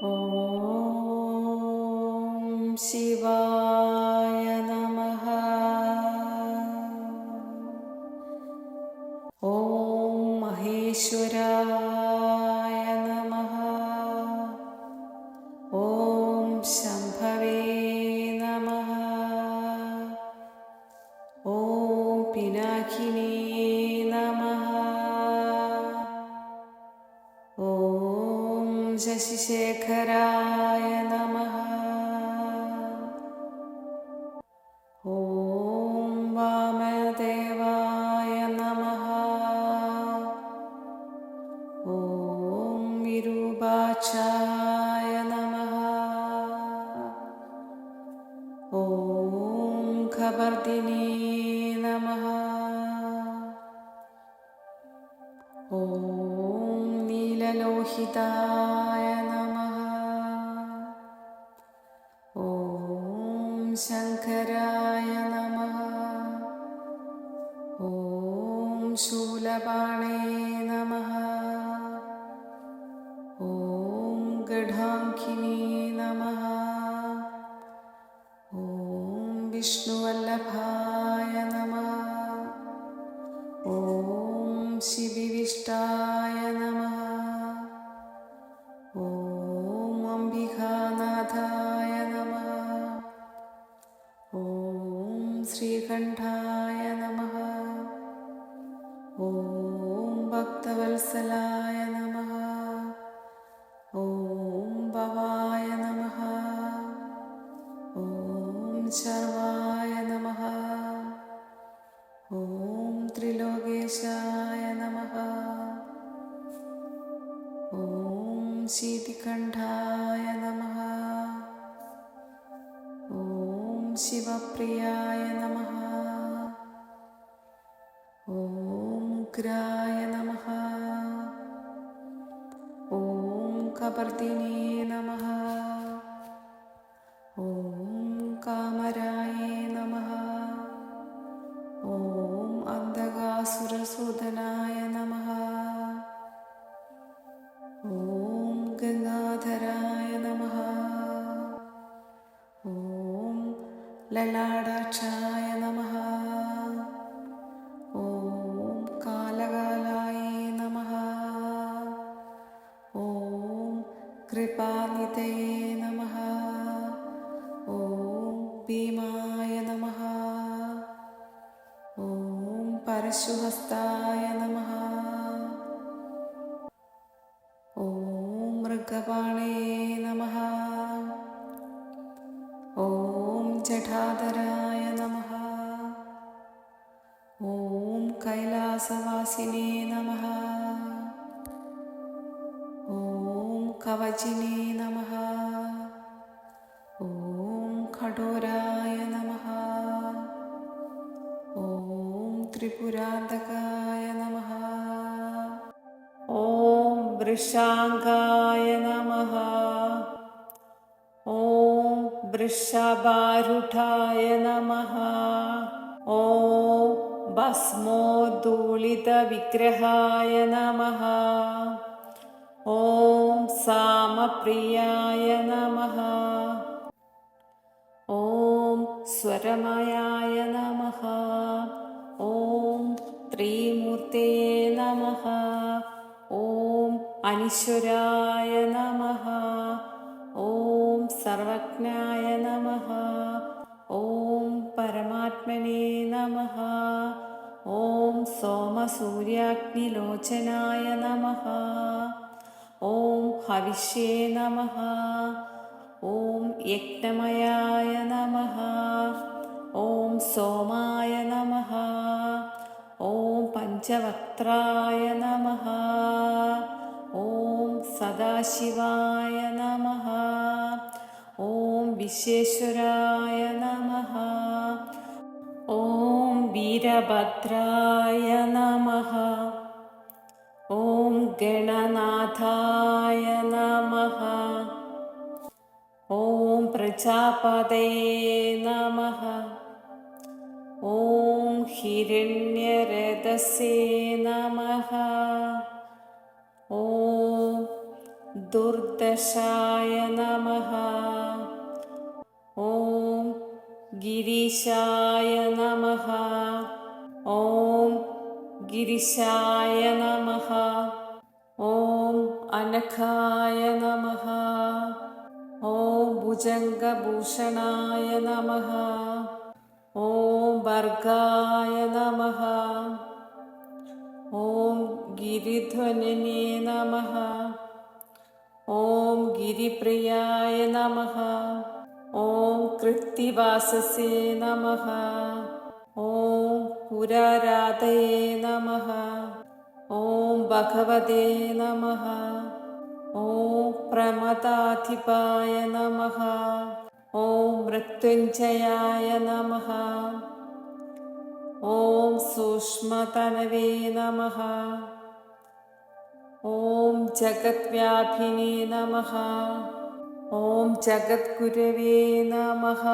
ഓം ശിവായ നമഃ. ഓം മഹേശ്വരായ നമഃ. ഓം ശംഭവേ നമഃ. ഓം പിനാകിനേ നമഃ. ഓം ശശിശേഖരായ നമഃ. ഓം വാമദേവായ നമഃ. ഓം വിരൂപാക്ഷായ നമഃ. ഓം ഖബർദിനേ നമഃ. ഓം നീലലോഹിതായ നമഃ. ഓം ശങ്കരായ നമഃ. ഓം ശൂലപാണേ നമഃ. ഓം ഗഢാങ്കിനേ നമഃ. ഓം വിഷ്ണുവല്ലഭായ നമഃ. ഓം ശിവിവിഷ്ടായ നമഃ. ഓം അംബികാനാഥായ നമഃ. ഓം ശ്രീകണ്ഠായ നമഃ. ഓം ഭക്തവത്സലായ നമഃ. ഓം ഭവായ നമഃ. ഓം ശർവായ നമഃ. ഓം ത്രിലോകേശായ നമഃ. ഓം ശീതികണ്ഠായ നമഃ. ഓം ശിവപ്രിയായ നമഃ. ഓം ഉഗ്രായ നമഃ. ഓം കബർദിനേ നമഃ. ഓം കാമരായേ നമഃ. ഓം അന്ധകാസുരസൂദനായ നമഃ. ഓം ഗംഗാധരായ നമഃ. ഓം ലലാടാക്ഷായ നമഃ. ഓം കാലകാലായേ നമഃ. ഓം കൃപാനിധേ നമഃ. ഓം ഭീമായ നമഃ. ഓം പരശുഹസ്തായ നമഃ. ഓം മൃഗപാണേ നമഃ. ഓം ജഠാധരായ നമഃ. ഓം കൈലാസവാസിനേ നമഃ. ഓം കവചിനേ നമഃ. ഓം കഠോരായ നമഃ. ഓം ത്രിപുരാന്തകായ നമഃ. ഓം വൃഷാംഗായ നമഃ. ഓം വൃഷഭാരൂഢായ നമഃ. ഓം ഭസ്മോദ്ധൂളിതവിഗ്രഹായ നമഃ. ഓം സാമപ്രിയായ നമഃ. ഓം സ്വരമയായ നമഃ. ഓം ത്രിമൂർത്തയേ നമഃ. ഓം അനീശ്വരായ നമഃ. ഓം സർവജ്ഞായ നമഃ. ഓം പരമാത്മനേ നമഃ. ഓം സോമസൂര്യാഗ്നിലോചനായ നമഃ. ഓം ഹവിഷ്യേ നമഃ. ഓം യജ്ഞമയായ നമഃ. ഓം സോമായ നമഃ. ഓം പഞ്ചവക്ത്രായ നമഃ. ഓം സദാശിവായ നമഃ. ഓം വിശ്വേശ്വരായ നമഃ. ഓം വീരഭദ്രായ നമഃ. ഓം ഗണനാഥായ നമഃ. ഓം പ്രജാപതയേ നമഃ. ഓം ഹിരണ്യരഥസേ നമഃ. ഓം ദുർദശായ നമഃ. ഓം ഗിരീശായ നമഃ. ഓം ഗിരിശായ നമഃ. ഓം അനഘായ നമഃ. ഓം ഭുജംഗഭൂഷണായ നമഃ. ഓം ഭർഗായ നമഃ. ഓം ഗിരിധ്വനിനേ നമഃ. ഓം ഗിരിപ്രിയായ നമഃ. ഓം കൃത്തിവാസസേ നമഃ. ഓം പുരാരാധയേ നമഃ. ഓം ഭഗവതേ നമഃ. ഓം പ്രമദാധിപായ നമഃ. ഓം മൃത്യുഞ്ജയായ നമഃ. ഓം സൂക്ഷ്മതനവേ നമഃ. ഓം ജഗദ്വ്യാപിനേ നമഃ. ഓം ജഗദ്ഗുരവേ നമഃ.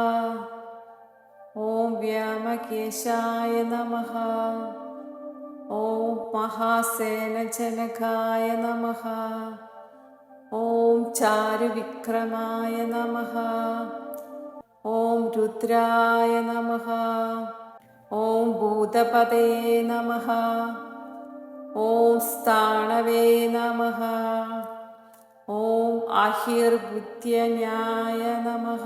ഓം വ്യോമകേശായ നമഃ. ഓം മഹാസേനജനകായ നമഃ. ഓം ചാരുവിക്രമായ നമഃ. ഓം രുദ്രായ നമഃ. ഓം ഭൂതപതയേ നമഃ. ഓം സ്ഥാണവേ നമഃ. ഓം ആഹിർബുദ്ധ്യന്യായ നമഃ.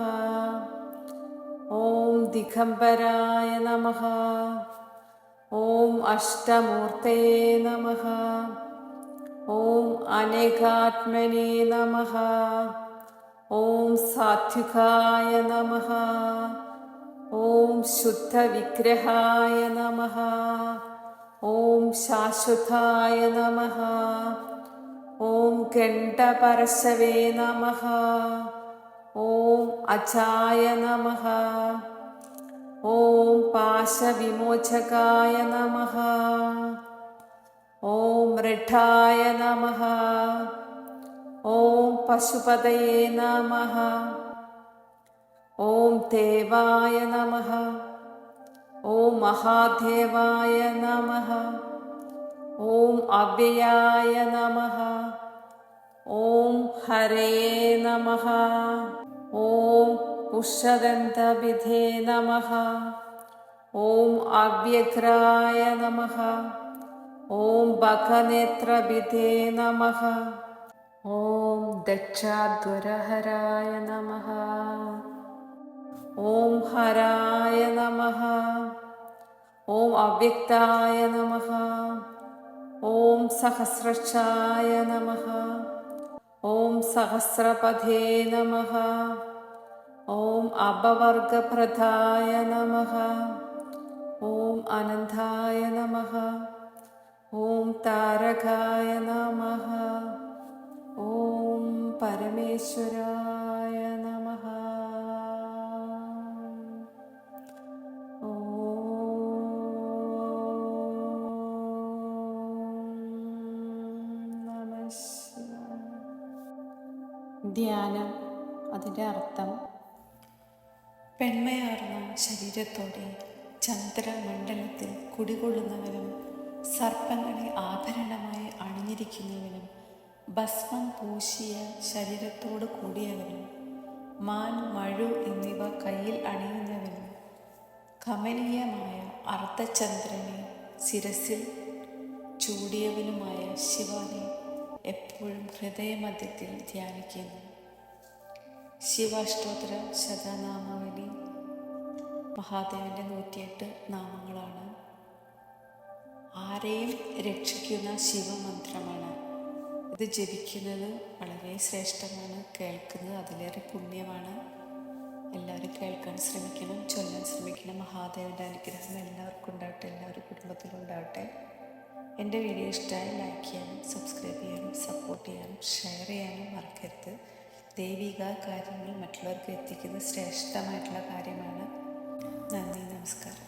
ഓം ദിഗംബരായ നമഃ. ഓം അഷ്ടമൂർത്തയേ നമഃ. ഓം അനേകാത്മനേ നമഃ. ഓം സാത്വികായ നമഃ. ഓം ശുദ്ധവിഗ്രഹായ നമഃ. ഓം ശാശ്വതായ നമഃ. ഓം ഗണ്ഡപരശവേ നമഃ. ഓം അജായ നമഃ. ഓം പാശവിമോചകായ നമഃ. ഓം മൃഢായ നമഃ. ഓം പശുപതയേ നമഃ. ഓം ദേവായ നമഃ. ഓം മഹാദേവായ നമഃ. ഓം അവ്യയായ നമഃ. ഓം ഹരയേ നമഃ. ഓം ഉഷദന്തവിധേ നമഃ. ഓം അവ്യഘ്രായ നമഃ. ഓം ഭഗനേത്രവിധേ നമഃ. ഓം ദക്ഷാധ്വരഹരായ നമഃ. ഓം ഹരായ നമഃ. ഓം അവ്യക്തായ നമഃ. ഓം സഹസ്രക്ഷായ നമഃ. ഓം സഹസ്രപഥേ നമഃ. ഓം അപവർഗപ്രദായ നമഃ. ഓം അനന്തായ നമഃ. ഓം താരകായ നമഃ. ഓം പരമേശ്വരായ നമഃ. ധ്യാനം, അതിൻ്റെ അർത്ഥം: പെൺമയാർന്ന ശരീരത്തോടെ ചന്ദ്രമണ്ഡലത്തിൽ കുടികൊള്ളുന്നവനും സർപ്പങ്ങളെ ആഭരണമായി അണിഞ്ഞിരിക്കുന്നവനും ഭസ്മം പൂശിയ ശരീരത്തോട് കൂടിയവനും മാൻ, മഴു എന്നിവ കയ്യിൽ അണിയുന്നവനും കമനീയമായ അർദ്ധചന്ദ്രനെ ശിരസിൽ ചൂടിയവനുമായ ശിവനെ എപ്പോഴും ഹൃദയമധ്യത്തിൽ ധ്യാനിക്കുന്നു. ശിവാഷ്ടോത്തര ശതനാമാവലി മഹാദേവൻ്റെ 108 നാമങ്ങളാണ്. ആരെയും രക്ഷിക്കുന്ന ശിവമന്ത്രമാണ്. ഇത് ജപിക്കുന്നത് വളരെ ശ്രേഷ്ഠമാണ്, കേൾക്കുന്നത് അതിലേറെ പുണ്യമാണ്. എല്ലാവരും കേൾക്കാൻ ശ്രമിക്കണം, ചൊല്ലാൻ ശ്രമിക്കണം. മഹാദേവൻ്റെ അനുഗ്രഹം എല്ലാവർക്കും ഉണ്ടാവട്ടെ, എല്ലാവരും കുടുംബത്തിലുണ്ടാവട്ടെ. എൻ്റെ വീഡിയോ ഇഷ്ടമായി ലൈക്ക് ചെയ്യാനും സബ്സ്ക്രൈബ് ചെയ്യാനും സപ്പോർട്ട് ചെയ്യാനും ഷെയർ ചെയ്യാനും മറക്കരുത്. ദൈവിക കാര്യങ്ങൾ മറ്റുള്ളവർക്ക് എത്തിക്കുന്നത് ശ്രേഷ്ഠമായിട്ടുള്ള കാര്യമാണ്. നന്ദി, നമസ്കാരം.